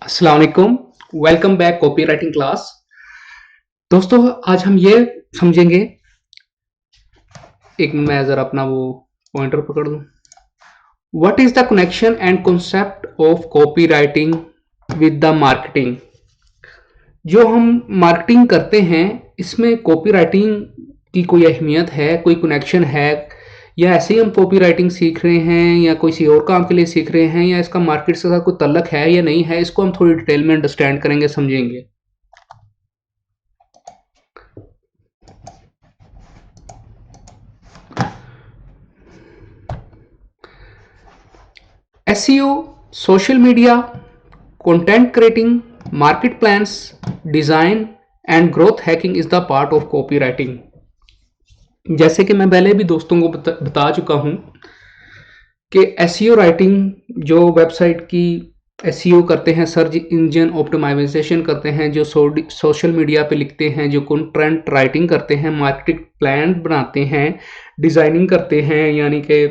अस्सलाम वालेकुम। Welcome back copy writing class. दोस्तों, आज हम ये समझेंगे। एक मिनट, मैं ज़रा अपना वो पॉइंटर पकड़ लूँ। What is the connection and concept of copy writing with the marketing. जो हम मार्केटिंग करते हैं, इसमें कॉपी राइटिंग की कोई अहमियत है, कोई कनेक्शन है, या ऐसे ही हम कॉपी राइटिंग सीख रहे हैं या किसी और काम के लिए सीख रहे हैं, या इसका मार्केट के साथ कोई तल्लक है या नहीं है, इसको हम थोड़ी डिटेल में अंडरस्टैंड करेंगे, समझेंगे। SEO, social media, content creating, market plans, design and growth hacking is the part of copy writing. जैसे कि मैं पहले भी दोस्तों को बता चुका हूं कि एसईओ राइटिंग जो वेबसाइट की एसईओ करते हैं, सर्च इंजन ऑप्टिमाइजेशन करते हैं, जो सोशल मीडिया पे लिखते हैं, जो कंटेंट राइटिंग करते हैं, मार्केट प्लान बनाते हैं, डिजाइनिंग करते हैं, यानी कि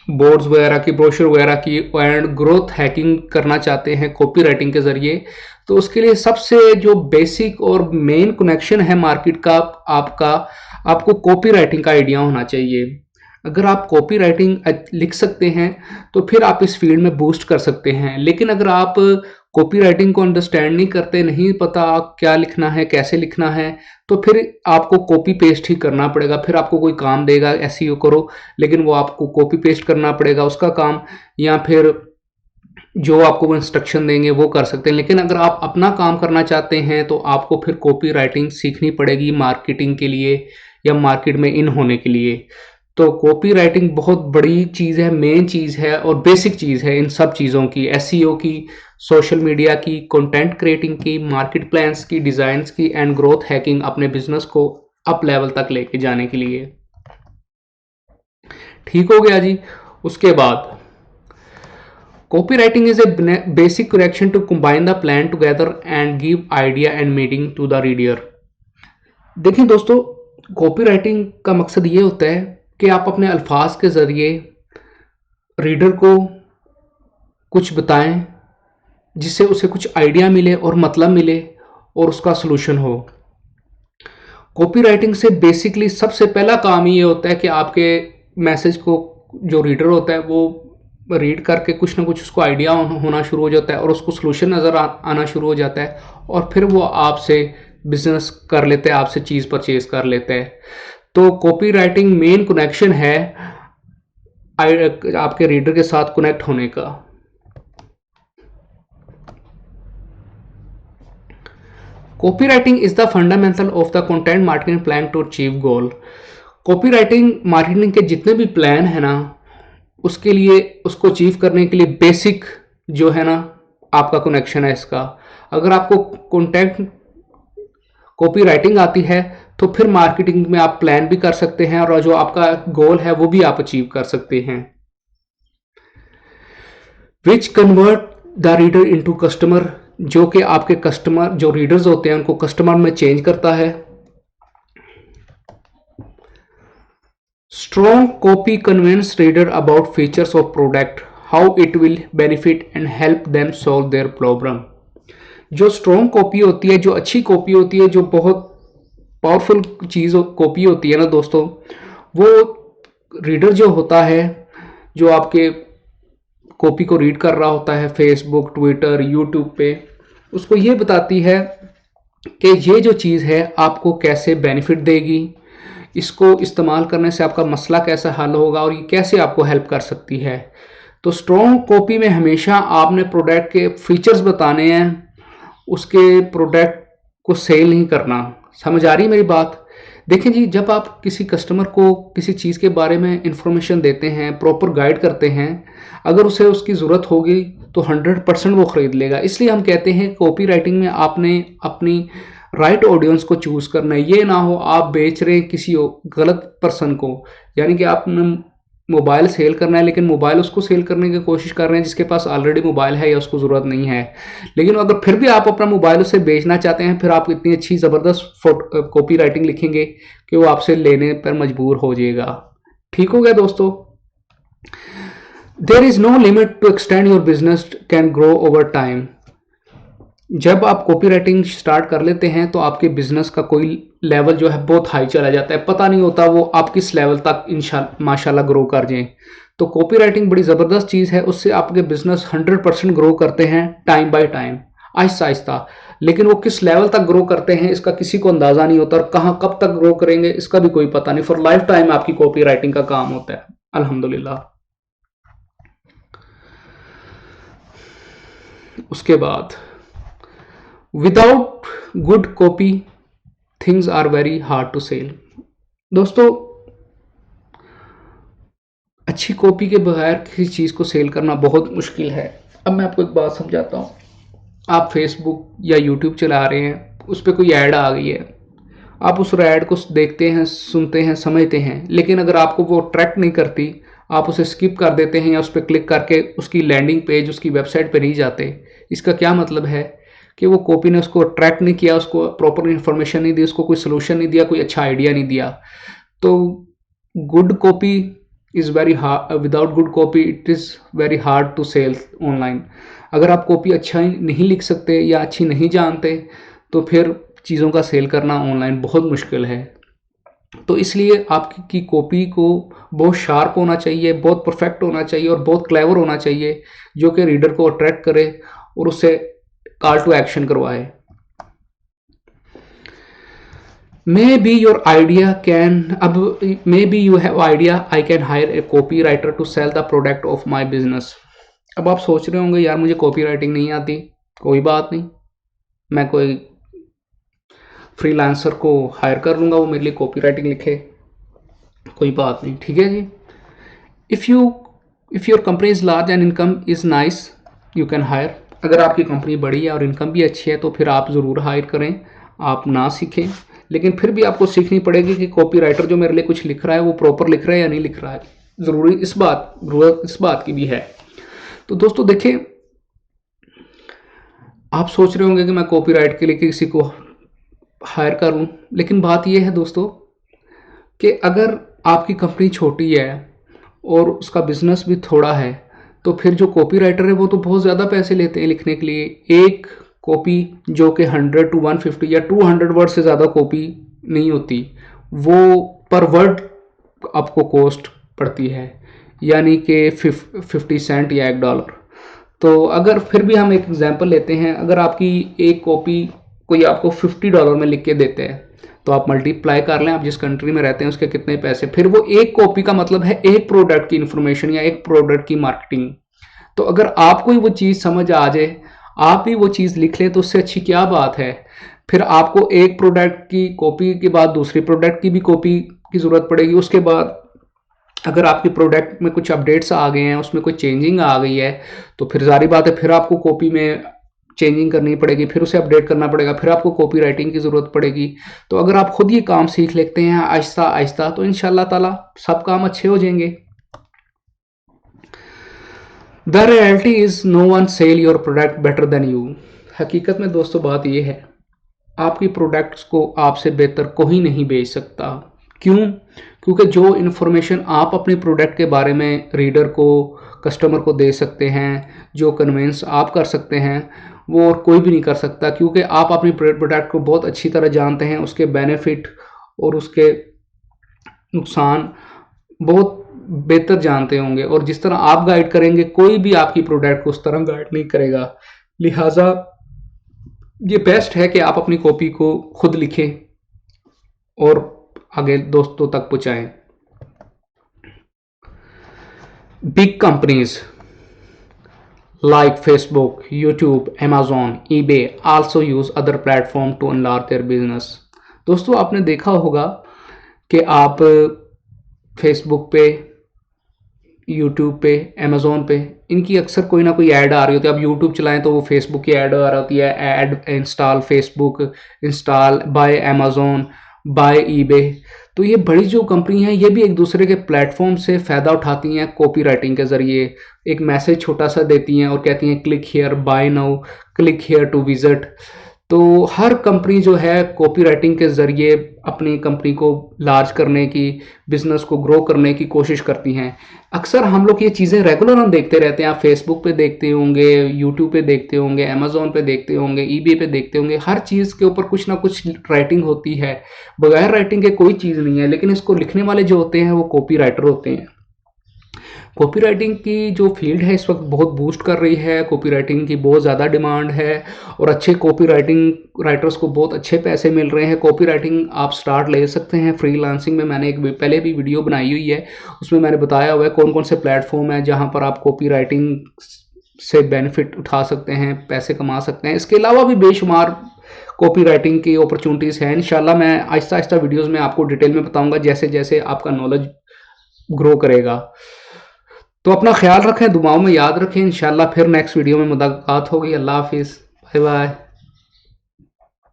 बोर्ड्स वगैरह की, ब्रोशर वगैरह की, एंड ग्रोथ हैकिंग करना चाहते हैं कॉपी राइटिंग के जरिए, तो उसके लिए सबसे जो बेसिक और मेन कनेक्शन है मार्केट का, आपका आपको कॉपी राइटिंग का आइडिया होना चाहिए। अगर आप कॉपी राइटिंग लिख सकते हैं तो फिर आप इस फील्ड में बूस्ट कर सकते हैं। लेकिन अगर आप कॉपी राइटिंग को अंडरस्टैंड नहीं करते, नहीं पता क्या लिखना है, कैसे लिखना है, तो फिर आपको कॉपी पेस्ट ही करना पड़ेगा। फिर आपको कोई काम देगा एसईओ करो, लेकिन वो आपको कॉपी पेस्ट करना पड़ेगा उसका काम, या फिर जो आपको वो इंस्ट्रक्शन देंगे वो कर सकते हैं। लेकिन अगर आप अपना काम करना चाहते हैं तो आपको फिर कॉपी राइटिंग सीखनी पड़ेगी मार्केटिंग के लिए या मार्केट में इन होने के लिए। तो कॉपी राइटिंग बहुत बड़ी चीज़ है, मेन चीज़ है और बेसिक चीज़ है इन सब चीज़ों की, एसईओ की, सोशल मीडिया की, कंटेंट क्रिएटिंग की, मार्केट प्लान्स की, डिज़ाइंस की एंड ग्रोथ हैकिंग, अपने बिजनेस को अप लेवल तक लेके जाने के लिए। ठीक हो गया जी। उसके बाद copywriting is a basic correction to combine the plan together and give idea and meaning to the reader। देखिए दोस्तों, कॉपी राइटिंग का मकसद ये होता है कि आप अपने अल्फाज के ज़रिए रीडर को कुछ बताएं, जिससे उसे कुछ आइडिया मिले और मतलब मिले और उसका सलूशन हो। कॉपी राइटिंग से बेसिकली सबसे पहला काम ये होता है कि आपके मैसेज को जो रीडर होता है वो रीड करके कुछ ना कुछ उसको आइडिया होना शुरू हो जाता है और उसको सलूशन नज़र आना शुरू हो जाता है, और फिर वो आपसे बिजनेस कर लेते हैं, आपसे चीज़ परचेज कर लेते हैं। तो कॉपी राइटिंग मेन कनेक्शन है आपके रीडर के साथ कनेक्ट होने का। Copywriting is the fundamental of the content marketing plan to achieve goal। Copywriting marketing के जितने भी प्लान है ना, उसके लिए, उसको अचीव करने के लिए बेसिक जो है ना आपका कनेक्शन है इसका। अगर आपको कंटेंट कॉपी राइटिंग आती है तो फिर मार्केटिंग में आप प्लान भी कर सकते हैं और जो आपका गोल है वो भी आप अचीव कर सकते हैं। Which convert the reader into customer, जो कि आपके कस्टमर, जो रीडर्स होते हैं उनको कस्टमर में चेंज करता है। Strong copy convince reader about features of product, how it will benefit and help them solve their problem. जो स्ट्रॉन्ग कॉपी होती है, जो अच्छी कॉपी होती है, जो बहुत पावरफुल चीज़ कॉपी होती है ना दोस्तों, वो रीडर जो होता है, जो आपके कॉपी को रीड कर रहा होता है फेसबुक, ट्विटर, यूट्यूब पे, उसको ये बताती है कि ये जो चीज़ है आपको कैसे बेनिफिट देगी, इसको इस्तेमाल करने से आपका मसला कैसा हल होगा और ये कैसे आपको हेल्प कर सकती है। तो स्ट्रॉन्ग कॉपी में हमेशा आपने प्रोडक्ट के फीचर्स बताने हैं, उसके प्रोडक्ट को सेल नहीं करना। समझ आ रही है मेरी बात? देखिए जी, जब आप किसी कस्टमर को किसी चीज़ के बारे में इंफॉर्मेशन देते हैं, प्रॉपर गाइड करते हैं, अगर उसे उसकी ज़रूरत होगी तो 100% वो ख़रीद लेगा। इसलिए हम कहते हैं कॉपी राइटिंग में आपने अपनी राइट ऑडियंस को चूज़ करना है। ये ना हो आप बेच रहे हैं किसी गलत पर्सन को, यानी कि आपने मोबाइल सेल करना है लेकिन मोबाइल उसको सेल करने की कोशिश कर रहे हैं जिसके पास ऑलरेडी मोबाइल है या उसको ज़रूरत नहीं है। लेकिन अगर फिर भी आप अपना मोबाइल उसे बेचना चाहते हैं, फिर आप इतनी अच्छी ज़बरदस्त कॉपी राइटिंग लिखेंगे कि वो आपसे लेने पर मजबूर हो जाएगा। ठीक हो गया दोस्तों? There is no limit to extend your business can grow over time. जब आप कॉपी राइटिंग स्टार्ट कर लेते हैं तो आपके बिजनेस का कोई लेवल जो है बहुत हाई चला जाता है, पता नहीं होता वो आप किस लेवल तक इंशाल्लाह माशाल्लाह ग्रो कर जाएं। तो कॉपी राइटिंग बड़ी ज़बरदस्त चीज़ है, उससे आपके बिजनेस 100% ग्रो करते हैं time by time, Aahista Aahista. लेकिन वो किस लेवल तक ग्रो करते हैं इसका किसी को अंदाज़ा नहीं होता, और कहाँ कब तक ग्रो करेंगे इसका भी कोई पता नहीं। फॉर लाइफ टाइम आपकी कॉपी राइटिंग का काम होता है, अल्हम्दुलिल्लाह। उसके बाद, without good copy things are very hard to sell. दोस्तों, अच्छी कॉपी के बगैर किसी चीज़ को सेल करना बहुत मुश्किल है। अब मैं आपको एक बात समझाता हूँ। आप फेसबुक या यूट्यूब चला रहे हैं, उस पर कोई ऐड आ गई है, आप उस ऐड को देखते हैं, सुनते हैं, समझते हैं, लेकिन अगर आपको वो अट्रैक्ट नहीं करती, आप उसे स्किप कर देते हैं या उस पर क्लिक करके उसकी लैंडिंग पेज, उसकी वेबसाइट पर नहीं जाते। इसका क्या मतलब है कि वो कॉपी ने उसको अट्रैक्ट नहीं किया, उसको प्रॉपर इन्फॉर्मेशन नहीं दी, उसको कोई सोल्यूशन नहीं दिया, कोई अच्छा आइडिया नहीं दिया। तो good copy is very hard, without good copy it is very hard to sell online. अगर आप कॉपी अच्छा नहीं लिख सकते या अच्छी नहीं जानते तो फिर चीज़ों का सेल करना ऑनलाइन बहुत मुश्किल है। तो इसलिए आपकी कॉपी को बहुत शार्प होना चाहिए, बहुत परफेक्ट होना चाहिए और बहुत क्लेवर होना चाहिए, जो कि रीडर को अट्रैक्ट करे और उससे कॉल टू एक्शन करवाए। Maybe your idea can, अब maybe you have idea I can hire a copywriter to sell the product of my business। अब आप सोच रहे होंगे यार मुझे कॉपी राइटिंग नहीं आती, कोई बात नहीं, मैं कोई फ्रीलांसर को हायर कर लूँगा, वो मेरे लिए कॉपी राइटिंग लिखे, कोई बात नहीं, ठीक है जी। If you if your company is large and income is nice you can hire. अगर आपकी कंपनी बड़ी है और इनकम भी अच्छी है तो फिर आप ज़रूर हायर करें, आप ना सीखें। लेकिन फिर भी आपको सीखनी पड़ेगी कि कॉपी राइटर जो मेरे लिए कुछ लिख रहा है वो प्रॉपर लिख रहा है या नहीं लिख रहा है। ज़रूरत इस बात की भी है। तो दोस्तों देखिए, आप सोच रहे होंगे कि मैं कॉपी राइट के लिए किसी को हायर करूं, लेकिन बात यह है दोस्तों कि अगर आपकी कंपनी छोटी है और उसका बिजनेस भी थोड़ा है तो फिर जो कॉपी राइटर है वो तो बहुत ज़्यादा पैसे लेते हैं लिखने के लिए। एक कॉपी जो कि 100 to 150 या 200 वर्ड से ज़्यादा कॉपी नहीं होती, वो पर वर्ड आपको कॉस्ट पड़ती है, यानी कि 50 सेंट या $1। तो अगर फिर भी हम एक एग्जांपल लेते हैं, अगर आपकी एक कॉपी कोई आपको $50 में लिख के देते हैं तो आप मल्टीप्लाई कर लें आप जिस कंट्री में रहते हैं उसके कितने पैसे, फिर वो एक कॉपी का मतलब है एक प्रोडक्ट की इंफॉर्मेशन या एक प्रोडक्ट की मार्केटिंग। तो अगर आपको ही वो चीज़ समझ आ जाए, आप ही वो चीज़ लिख लें तो उससे अच्छी क्या बात है। फिर आपको एक प्रोडक्ट की कॉपी के बाद दूसरी प्रोडक्ट की भी कॉपी की ज़रूरत पड़ेगी। उसके बाद अगर आपके प्रोडक्ट में कुछ अपडेट्स आ गए हैं, उसमें कोई चेंजिंग आ गई है, तो फिर जारी बात है फिर आपको कॉपी में चेंजिंग करनी पड़ेगी, फिर उसे अपडेट करना पड़ेगा, फिर आपको कॉपी राइटिंग की ज़रूरत पड़ेगी। तो अगर आप खुद ये काम सीख लेते हैं आहिस्ता आहिस्ता तो इंशाल्लाह ताला सब काम अच्छे हो जाएंगे। The reality is no one sell your product better than you. हकीकत में दोस्तों बात यह है, आपकी प्रोडक्ट्स को आपसे बेहतर कोई नहीं बेच सकता। क्यों? क्योंकि जो इन्फॉर्मेशन आप अपने प्रोडक्ट के बारे में रीडर को, कस्टमर को दे सकते हैं, जो कन्वेंस आप कर सकते हैं, वो और कोई भी नहीं कर सकता। क्योंकि आप अपने प्रोडक्ट को बहुत अच्छी तरह जानते हैं, उसके बेनिफिट और उसके नुकसान बहुत बेहतर जानते होंगे, और जिस तरह आप गाइड करेंगे कोई भी आपकी प्रोडक्ट को उस तरह गाइड नहीं करेगा। लिहाजा ये बेस्ट है कि आप अपनी कॉपी को खुद लिखें और आगे दोस्तों तक पहुंचाएं। Big companies like Facebook, YouTube, Amazon, eBay also use other platform to enlarge their business। दोस्तों आपने देखा होगा कि आप फेसबुक पे, यूट्यूब पे, अमेज़ोन पे इनकी अक्सर कोई ना कोई ऐड आ रही होती है। आप यूट्यूब चलाएं तो वो फेसबुक की ऐड आ रही होती है, ad install Facebook, install buy Amazon, buy eBay. तो ये बड़ी जो कंपनी है ये भी एक दूसरे के प्लेटफॉर्म से फ़ायदा उठाती हैं कॉपी राइटिंग के ज़रिए। एक मैसेज छोटा सा देती हैं और कहती हैं click here buy now, click here to visit. तो हर कंपनी जो है कॉपी राइटिंग के ज़रिए अपनी कंपनी को लार्ज करने की, बिजनेस को ग्रो करने की कोशिश करती हैं। अक्सर हम लोग ये चीज़ें रेगुलर हम देखते रहते हैं। आप फेसबुक पे देखते होंगे, यूट्यूब पे देखते होंगे, अमेजोन पे देखते होंगे, ईबे पे देखते होंगे। हर चीज़ के ऊपर कुछ ना कुछ राइटिंग होती है। बगैर राइटिंग के कोई चीज़ नहीं है, लेकिन इसको लिखने वाले जो होते हैं वो कॉपी राइटर होते हैं। कॉपीराइटिंग की जो फील्ड है इस वक्त बहुत बूस्ट कर रही है। कॉपीराइटिंग की बहुत ज़्यादा डिमांड है और अच्छे कॉपीराइटिंग राइटर्स को बहुत अच्छे पैसे मिल रहे हैं। कॉपीराइटिंग आप स्टार्ट ले सकते हैं फ्रीलांसिंग में। मैंने एक पहले भी वीडियो बनाई हुई है, उसमें मैंने बताया हुआ है कौन कौन से प्लेटफॉर्म है जहाँ पर आप कॉपीराइटिंग से बेनिफिट उठा सकते हैं, पैसे कमा सकते हैं। इसके अलावा भी बेशुमार कॉपी राइटिंग की अपॉर्चुनिटीज़ हैं। इंशाल्लाह मैं आहिस्ता आहिस्ता वीडियोज़ में आपको डिटेल में बताऊंगा जैसे जैसे आपका नॉलेज ग्रो करेगा। तो अपना ख्याल रखें, दुआओं में याद रखें। इंशाल्लाह फिर नेक्स्ट वीडियो में मुलाकात होगी। अल्लाह हाफिज़, बाय बाय।